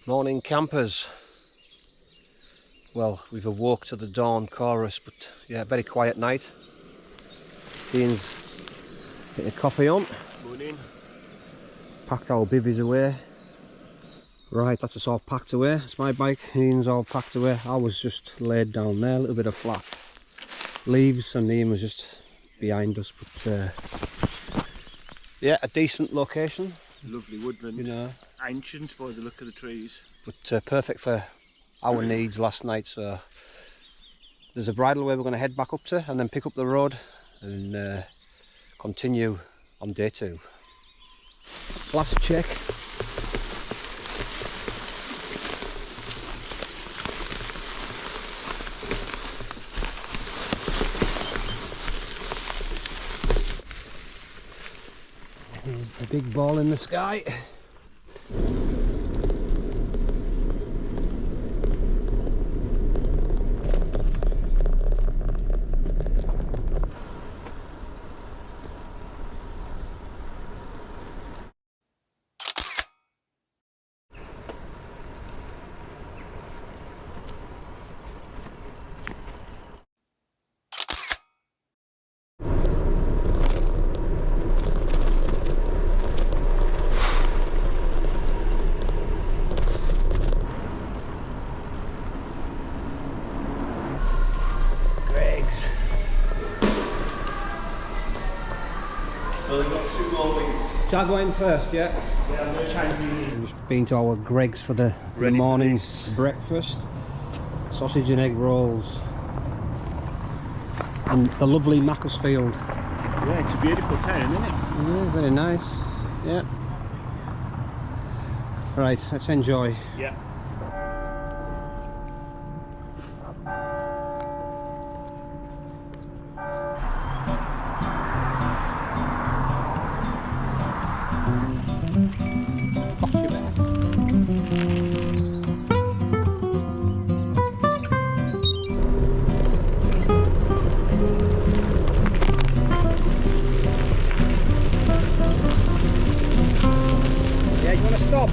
Morning campers. Well, we've awoke to the dawn chorus, but yeah, very quiet night. Ian's getting a coffee on. Morning. Packed our bivvies away. Right, that's us all packed away. It's my bike, Ian's all packed away. I was just laid down there, a little bit of flat leaves, and Ian was just behind us. But yeah, a decent location. Lovely woodland. You know, Ancient by the look of the trees. but perfect for our needs last night. So there's a bridleway we're going to head back up to, and then pick up the road and continue on day 2. Last check. Here's the big ball in the sky. Well, they've got 2 more wings. Shall I go in first, yeah? Yeah, I'm going to change the We've just been to our Greg's for the morning's breakfast. Sausage and egg rolls. And the lovely Macclesfield. Yeah, it's a beautiful town, isn't it? Yeah, very nice. Yeah. Right, let's enjoy. Yeah. Yeah, you want to stop?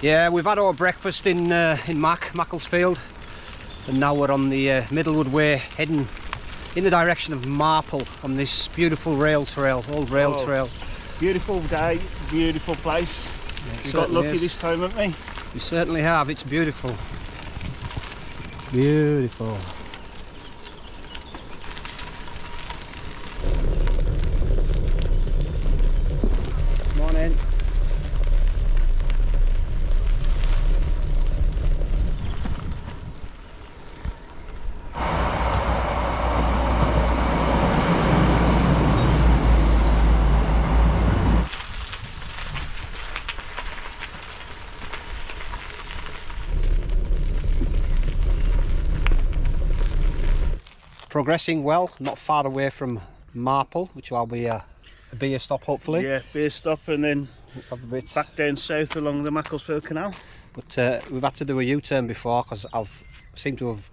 Yeah, we've had our breakfast in Macclesfield, and now we're on the Middlewood Way, heading in the direction of Marple on this beautiful old rail trail. Beautiful day, beautiful place. Yeah, We got lucky this time, haven't we? We certainly have. It's beautiful. Beautiful. Morning. Progressing well, not far away from Marple, which will be a beer stop hopefully. Yeah, beer stop and then Have a bit. back down south along the Macclesfield Canal. But we've had to do a U-turn before because I've seemed to have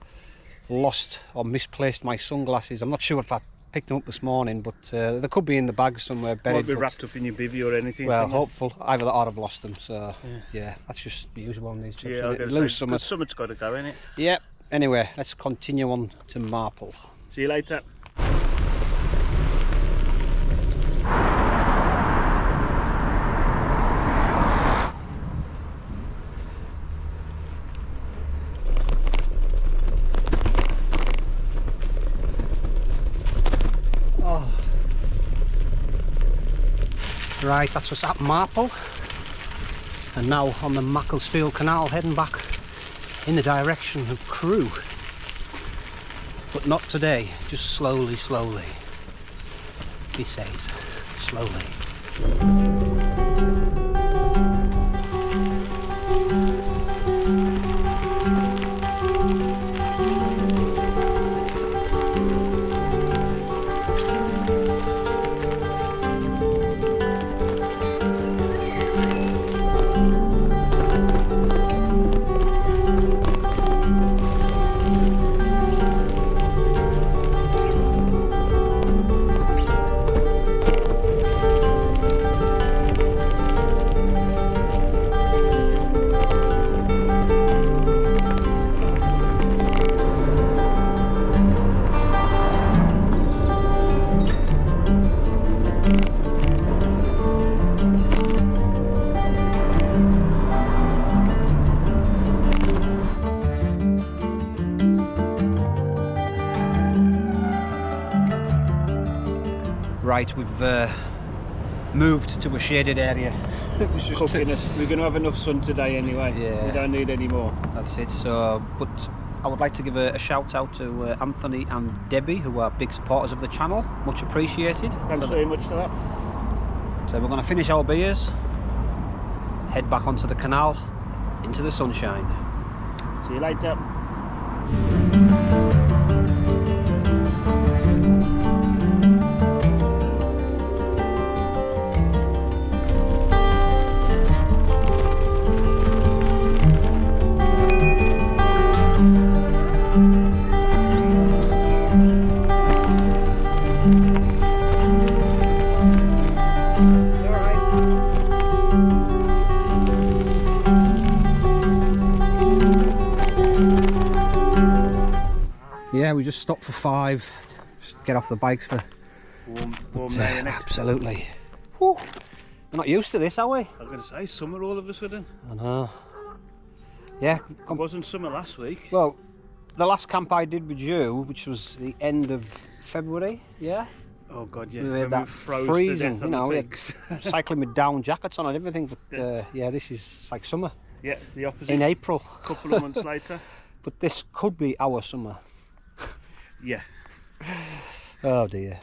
lost or misplaced my sunglasses. I'm not sure if I picked them up this morning, but they could be in the bag somewhere buried. Might be wrapped up in your bivvy or anything. Well, hopeful. Either that or I've lost them. So yeah, that's just the usual on these trips. Yeah, Isn't it? Lose some. Summit's got to go, innit? Yeah. Anyway, let's continue on to Marple. See you later. Right, that's us at Marple, and now on the Macclesfield Canal, heading back in the direction of Crewe. but not today, just slowly, slowly. He says, slowly. Right, we've moved to a shaded area. It was just Cooking us. We're going to have enough sun today anyway. Yeah. We don't need any more. That's it. So, but I would like to give a shout out to Anthony and Debbie, who are big supporters of the channel. Much appreciated. Thanks very much for that. So we're going to finish our beers, head back onto the canal, into the sunshine. See you later. Yeah, we just stopped for 5, just get off the bikes for Warm day, innit? absolutely. Whew. We're not used to this, are we? I was going to say summer all of a sudden. I know. Yeah. It wasn't summer last week. Well, the last camp I did with you, which was the end of February, yeah? Oh God, yeah. We had that froze freezing, to death you on know, the we peaks. had cycling with down jackets on and everything, but yeah, this is it's like summer. Yeah, the opposite. In April. A couple of months later. But this could be our summer. Yeah. Oh dear.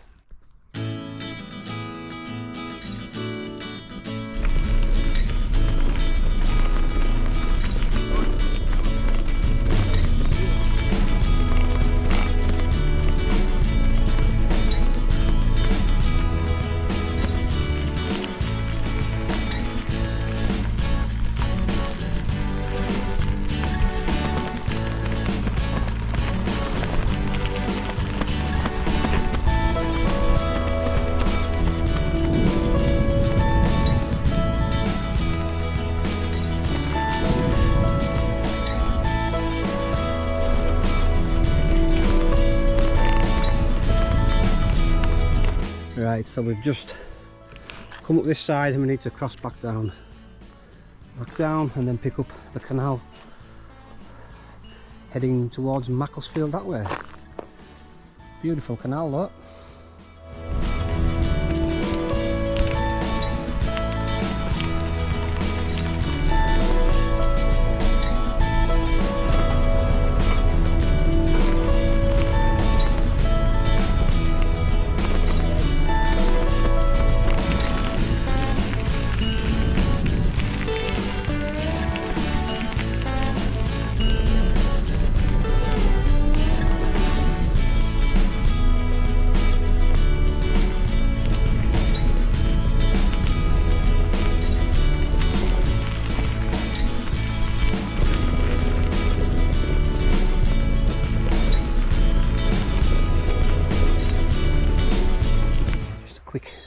Right, so we've just come up this side and we need to cross back down and then pick up the canal heading towards Macclesfield that way. Beautiful canal, look.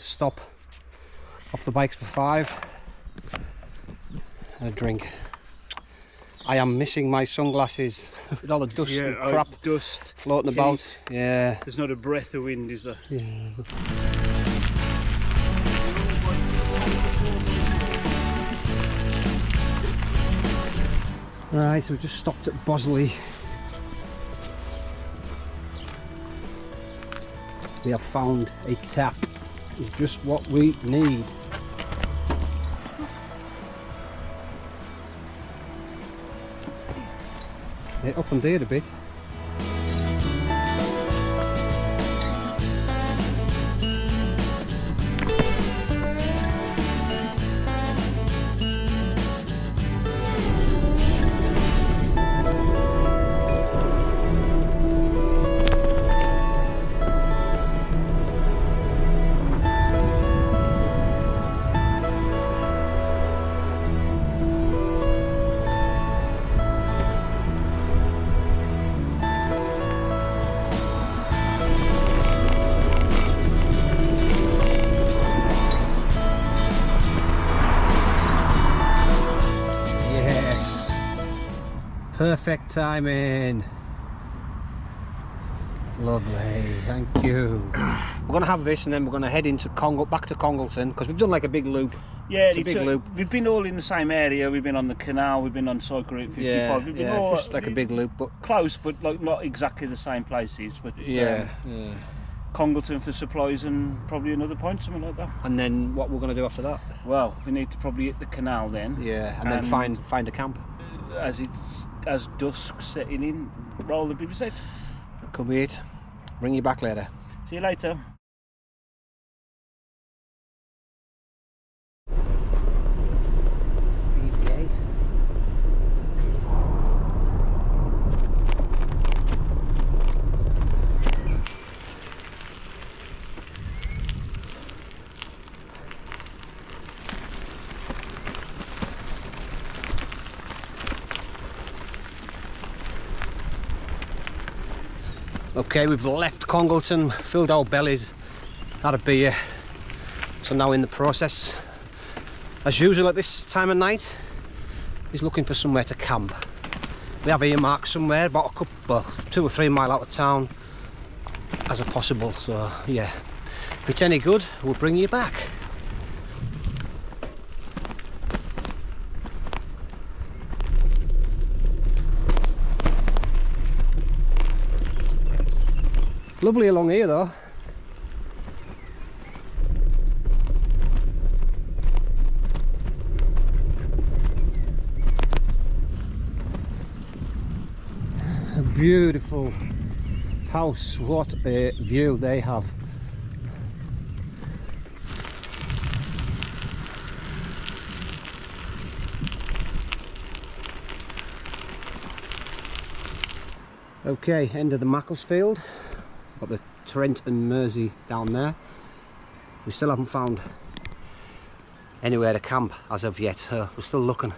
Stop off the bikes for 5 and a drink. I am missing my sunglasses with all the dust and crap dust floating heat. about. Yeah. There's not a breath of wind, is there? Yeah. Right, so we just stopped at Bosley. We have found a tap. It's just what we need. It up and did a bit. Perfect timing. Lovely, thank you. We're going to have this and then we're going to head into back to Congleton because we've done like a big loop. Yeah, it's a big loop. We've been all in the same area. We've been on the Canal, we've been on Cycle Route 55. We've been all just like a big loop, but close, but like not exactly the same places. But it's, yeah. Congleton for supplies and probably another point, something like that. And then what we're going to do after that? Well, we need to probably hit the Canal then. Yeah, and then find a camp. As dusk setting in, roll the bivvy set. Could be it. Bring you back later. See you later. Okay, we've left Congleton, filled our bellies, had a beer, so now in the process, as usual at this time of night, is looking for somewhere to camp. We have earmarked somewhere about 2 or 3 miles out of town as a possible, so yeah, if it's any good, we'll bring you back. Lovely along here though. A beautiful house, what a view they have. Okay, end of the Macclesfield. Got the Trent and Mersey down there. We still haven't found anywhere to camp as of yet. We're still looking.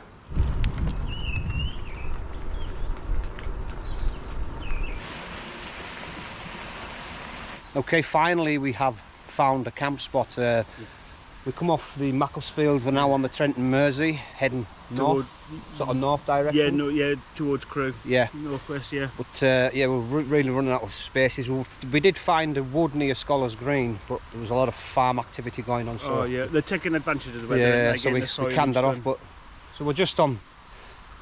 Okay, finally we have found a camp spot. We come off the Macclesfield, we're now on the Trent and Mersey, heading north, sort of north direction. Yeah, towards Crewe. Yeah. Northwest, yeah. But yeah, we're really running out of spaces. We did find a wood near Scholars Green, but there was a lot of farm activity going on. So oh yeah, they're taking advantage of the weather. Yeah, so we canned that off. But so we're just on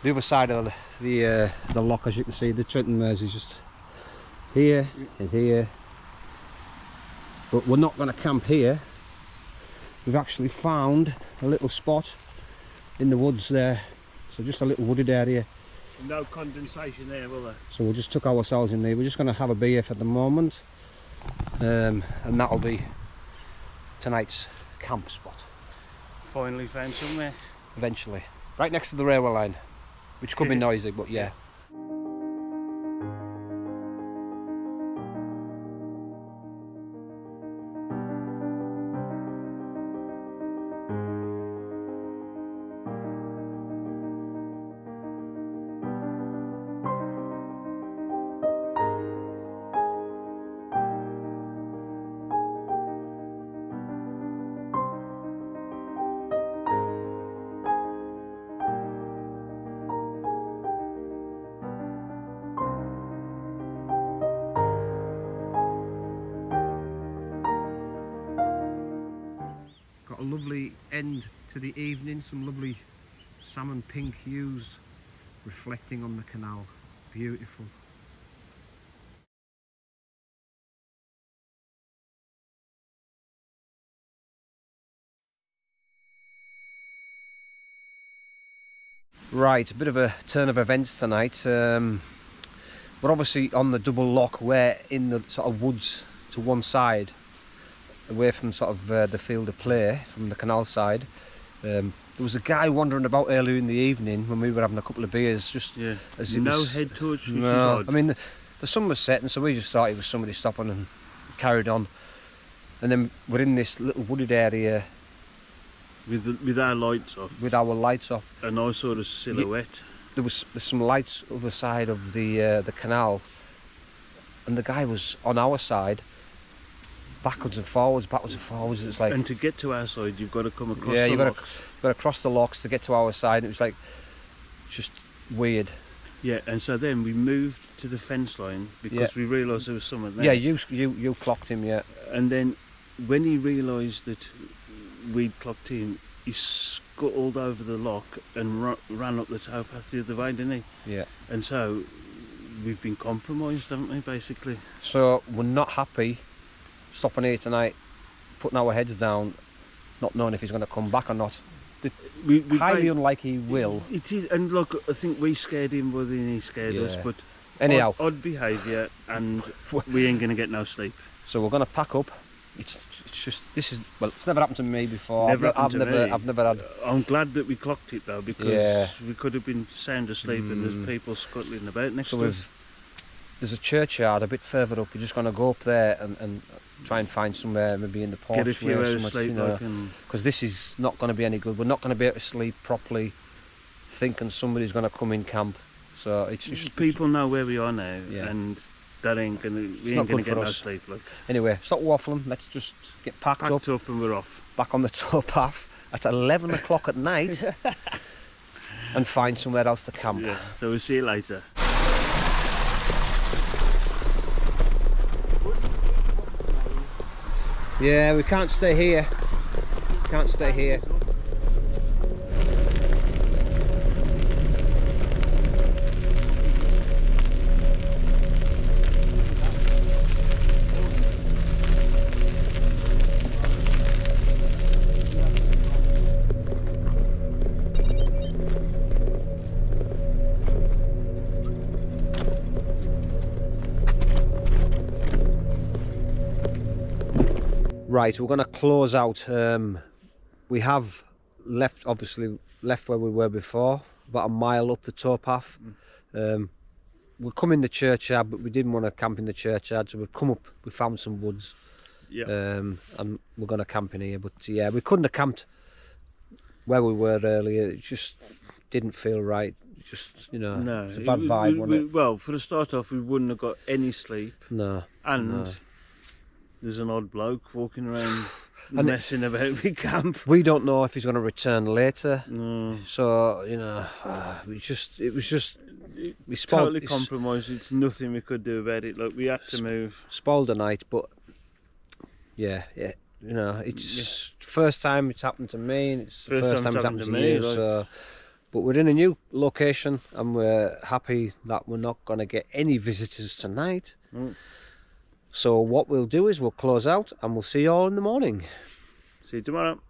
the other side of the lock, as you can see. The Trent and Mersey is just here and here. But we're not going to camp here. We've actually found a little spot in the woods there, so just a little wooded area. No condensation there, will there? So we just took ourselves in there. We're just going to have a beer for the moment, and that'll be tonight's camp spot. Finally found somewhere. Eventually, right next to the railway line, which could be noisy, but yeah. Got a lovely end to the evening, some lovely salmon pink hues reflecting on the canal. Beautiful. Right, a bit of a turn of events tonight. We're obviously on the double lock. We're in the sort of woods to one side, away from sort of the field of play from the canal side. There was a guy wandering about earlier in the evening when we were having a couple of beers. Just yeah, as it no was, head touch. Which no, is odd. I mean the sun was setting, so we just thought it was somebody stopping and carried on. And then we're in this little wooded area with our lights off. with our lights off. A nice sort of silhouette. There's some lights other side of the canal, and the guy was on our side, backwards and forwards. It's like, And to get to our side, you've got to come across. yeah, the you've got locks. to cross the locks to get to our side. It was like just weird. Yeah, and so then we moved to the fence line because we realised there was someone there. Yeah, you clocked him, yeah. And then when he realised that we'd clocked him, he scuttled over the lock and ran up the towpath the other way, didn't he? Yeah. And so we've been compromised, haven't we, basically? So we're not happy stopping here tonight, putting our heads down, not knowing if he's going to come back or not. We Highly unlikely he will. It is, and look, I think we scared him more than he scared us, but anyhow, odd behaviour, and we ain't going to get no sleep. So we're going to pack up. It's just, it's never happened to me before. Never happened to me. I've never had. I'm glad that we clocked it though, because we could have been sound asleep and there's people scuttling about next to us. There's a churchyard a bit further up. We're just going to go up there and try and find somewhere, maybe in the porch. Get a few hours sleep, because this is not going to be any good. We're not going to be able to sleep properly, thinking somebody's going to come in camp. So it's just people know where we are now, and that ain't gonna. We ain't gonna get no sleep. Anyway, stop waffling. Let's just get packed up and we're off. Back on the towpath at 11 o'clock at night, and find somewhere else to camp. Yeah. So we'll see you later. Yeah, we can't stay here. Can't stay here. Right, we're going to close out. We have obviously left where we were before, about a mile up the towpath. We're coming the churchyard, but we didn't want to camp in the churchyard, so we've come up, we found some woods, and we're going to camp in here. But yeah, we couldn't have camped where we were earlier. It just didn't feel right. Just, it's a bad vibe, wasn't it? Well, for the start off, we wouldn't have got any sleep. No. And there's an odd bloke walking around messing about with camp. We don't know if he's going to return later. No. So, we totally compromised. It's nothing we could do about it. Like, we had to move. Spoiled the night, but it's first time it's happened to me, and it's the first time it's happened to me. So, but we're in a new location, and we're happy that we're not going to get any visitors tonight. So what we'll do is we'll close out, and we'll see you all in the morning. See you tomorrow.